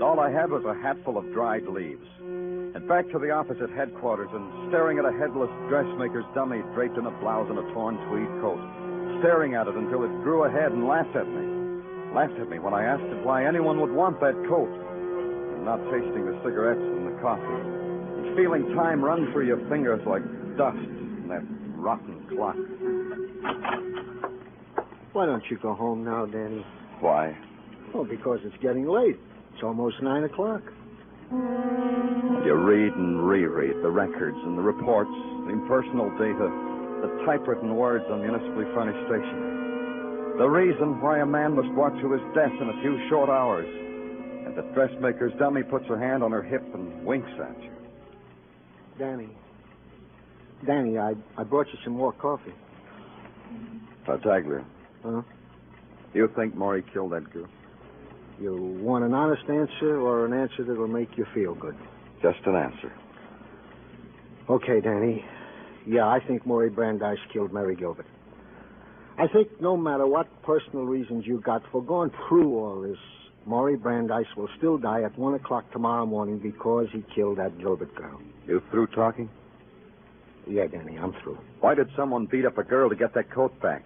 And all I had was a hatful of dried leaves. And back to the office at headquarters and staring at a headless dressmaker's dummy draped in a blouse and a torn tweed coat. Staring at it until it grew ahead and laughed at me. Laughed at me when I asked it why anyone would want that coat. And not tasting the cigarettes and the coffee. And feeling time run through your fingers like dust in that rotten clock. Why don't you go home now, Danny? Why? Oh, because it's getting late. It's almost 9 o'clock. You read and reread the records and the reports, the impersonal data, the typewritten words on municipally furnished stationery. The reason why a man must walk to his death in a few short hours. And the dressmaker's dummy puts her hand on her hip and winks at you. Danny, I brought you some more coffee. Tartaglia. Huh? You think Maury killed that girl? You want an honest answer or an answer that will make you feel good? Just an answer. Okay, Danny. Yeah, I think Maury Brandeis killed Mary Gilbert. I think no matter what personal reasons you got for going through all this, Maury Brandeis will still die at 1 o'clock tomorrow morning because he killed that Gilbert girl. You through talking? Yeah, Danny, I'm through. Why did someone beat up a girl to get that coat back?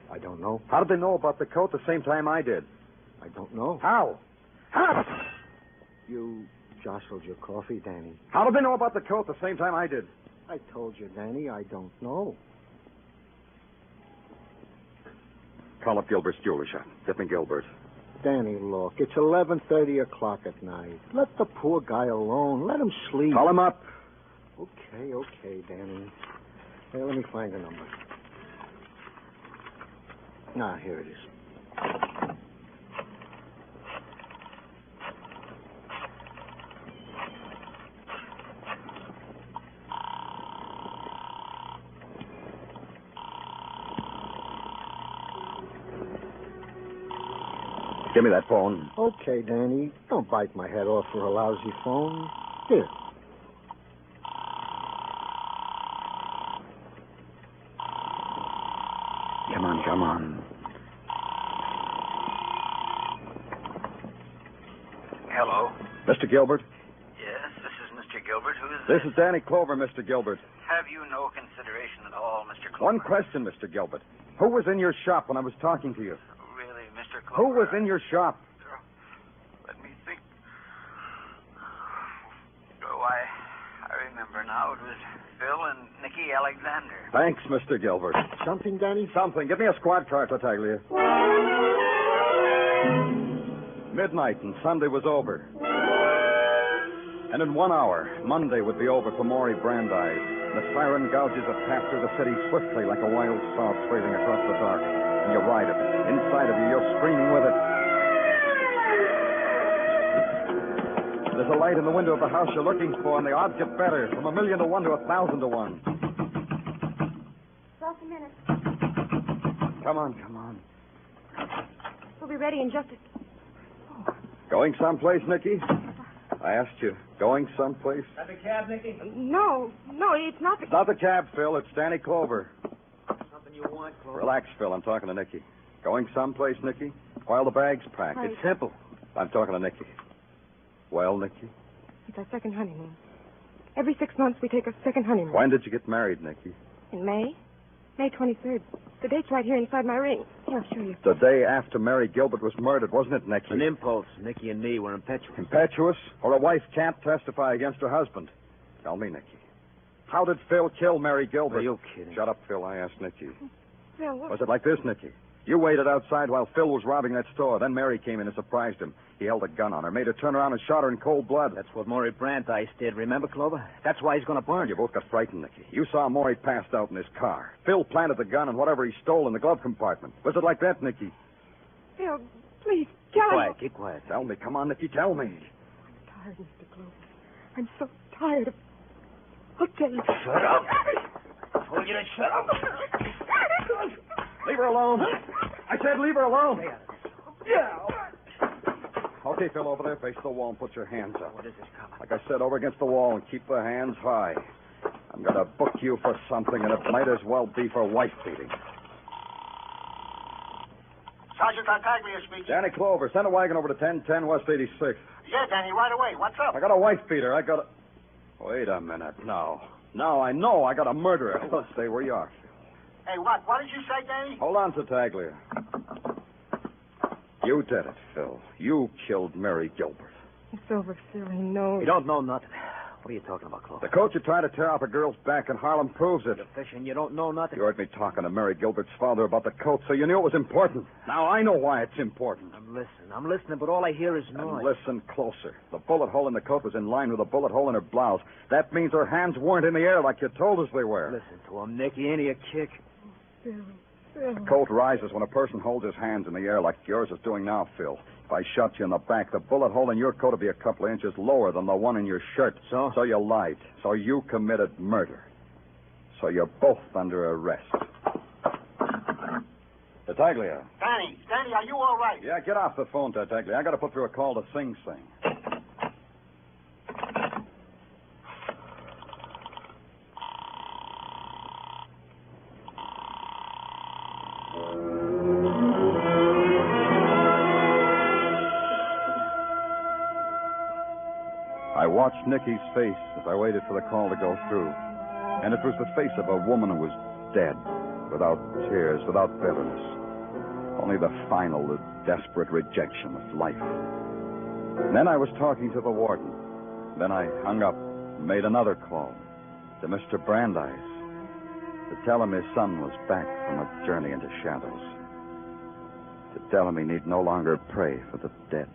I don't know. How did they know about the coat the same time I did? I don't know. How? How? You jostled your coffee, Danny. How did they know about the coat the same time I did? I told you, Danny, I don't know. Call up Gilbert's jewelry shop. Get me Gilbert. Danny, look, it's 11:30 o'clock at night. Let the poor guy alone. Let him sleep. Call him up. Okay, Danny. Hey, let me find the number. Ah, here it is. Give me that phone. Okay, Danny. Don't bite my head off for a lousy phone. Here. Come on. Hello. Mr. Gilbert? Yes, this is Mr. Gilbert. Who is This is Danny Clover, Mr. Gilbert. Have you no consideration at all, Mr. Clover? One question, Mr. Gilbert. Who was in your shop when I was talking to you? Really, Mr. Clover? Who was in your shop? Let me think. Oh, I remember now. It was Phil and Nicky Alexander. Thanks, Mr. Gilbert. Something, Danny? Something. Give me a squad car, Tartaglia. Midnight and Sunday was over. And in 1 hour, Monday would be over for Maury Brandeis. The siren gouges a path through the city swiftly like a wild saw trailing across the dark. And you ride it. Inside of you, you're screaming with it. There's a light in the window of the house you're looking for, and the odds get better, from 1,000,000 to 1 to 1,000 to 1. Just a minute. Come on. We'll be ready in just a... Going someplace, Nicky? I asked you. Going someplace? Have a cab, Nicky? No, it's not the... It's not the cab, Phil. It's Danny Clover. Something you want, Clover? Relax, Phil. I'm talking to Nicky. Going someplace, Nicky? While the bag's packed. Right. It's simple. I'm talking to Nicky. Well, Nicky? It's our second honeymoon. Every 6 months we take a second honeymoon. When did you get married, Nicky? In May? May 23rd. The date's right here inside my ring. Here, I'll show you. The day after Mary Gilbert was murdered, wasn't it, Nicky? An impulse. Nicky and me were impetuous. Impetuous? Or a wife can't testify against her husband? Tell me, Nicky. How did Phil kill Mary Gilbert? Are you kidding? Shut up, Phil. I asked Nicky. Phil, what? Was it like this, Nicky? You waited outside while Phil was robbing that store. Then Mary came in and surprised him. He held a gun on her, made her turn around and shot her in cold blood. That's what Maury Brandeis did, remember, Clover? That's why he's going to burn You both got frightened, Nicky. You saw Maury passed out in his car. Phil planted the gun and whatever he stole in the glove compartment. Was it like that, Nicky? Phil, please, Keep tell quiet, me. keep quiet. Tell me. Come on, Nicky, tell me. I'm tired, Mr. Clover. I'm so tired of... I'll tell you. Shut up. I told you to shut up. Leave her alone. I said leave her alone. Yeah. Okay, Phil, over there, face the wall and put your hands up. What is this, Copper? Like I said, over against the wall and keep the hands high. I'm going to book you for something, and it might as well be for wife beating. Sergeant Tartaglia speaking. Danny Clover, send a wagon over to 1010 West 86th. Yeah, Danny, right away. What's up? I got a wife beater. Wait a minute. Now I know I got a murderer. Let's stay where you are, Phil. Hey, what? What did you say, Danny? Hold on, Tartaglia. You did it, Phil. You killed Mary Gilbert. It's over, Phil. I know. You don't know nothing. What are you talking about, Clover? The coat you tried to tear off a girl's back in Harlem proves it. You're fishing. You don't know nothing. You heard me talking to Mary Gilbert's father about the coat, so you knew it was important. Now I know why it's important. I'm listening, but all I hear is noise. And listen closer. The bullet hole in the coat was in line with the bullet hole in her blouse. That means her hands weren't in the air like you told us they were. Listen to him, Nicky. Ain't he a kick? Phil. The coat rises when a person holds his hands in the air like yours is doing now, Phil. If I shot you in the back, the bullet hole in your coat would be a couple of inches lower than the one in your shirt. So? So you lied. So you committed murder. So you're both under arrest. Tartaglia. Danny, are you all right? Yeah, get off the phone, Tartaglia. I got to put through a call to Sing Sing. I watched Nicky's face as I waited for the call to go through. And it was the face of a woman who was dead, without tears, without bitterness. Only the final, the desperate rejection of life. And then I was talking to the warden. Then I hung up and made another call to Mr. Brandeis to tell him his son was back from a journey into shadows. To tell him he need no longer pray for the dead.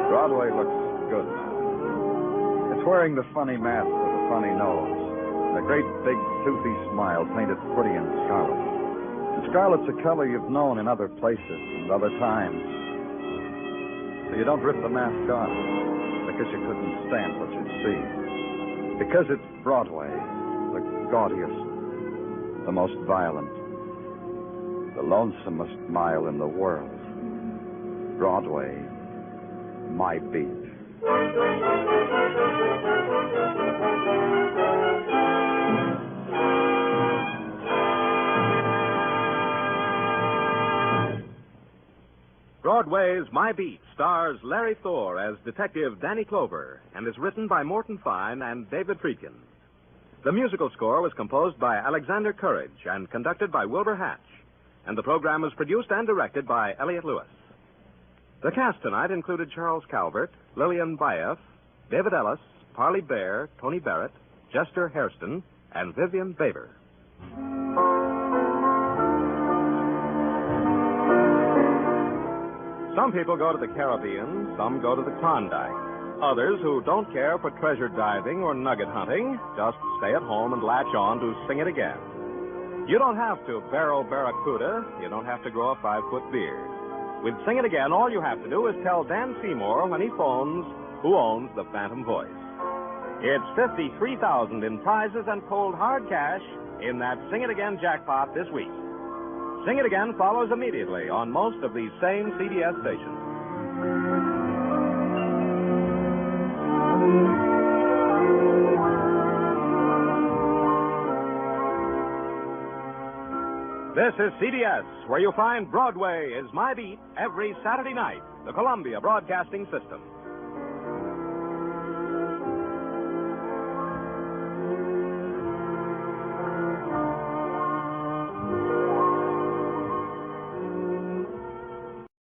Broadway looks good now. It's wearing the funny mask with the funny nose, and a great big toothy smile painted pretty in scarlet. And scarlet's a color you've known in other places and other times. So you don't rip the mask off because you couldn't stand what you'd see. Because it's Broadway, the gaudiest, the most violent, the lonesomest mile in the world. Broadway, my beat. Broadway's My Beat stars Larry Thor as Detective Danny Clover and is written by Morton Fine and David Friedkin. The musical score was composed by Alexander Courage and conducted by Wilbur Hatch, and the program was produced and directed by Elliott Lewis. The cast tonight included Charles Calvert, Lillian Baeff, David Ellis, Parley Bear, Tony Barrett, Jester Hairston, and Vivian Baber. Some people go to the Caribbean, some go to the Klondike. Others who don't care for treasure diving or nugget hunting just stay at home and latch on to Sing It Again. You don't have to barrel barracuda. You don't have to grow a 5-foot beard. With Sing It Again, all you have to do is tell Dan Seymour when he phones who owns the Phantom Voice. It's $53,000 in prizes and cold hard cash in that Sing It Again jackpot this week. Sing It Again follows immediately on most of these same CBS stations. This is CBS, where you find Broadway Is My Beat every Saturday night, the Columbia Broadcasting System.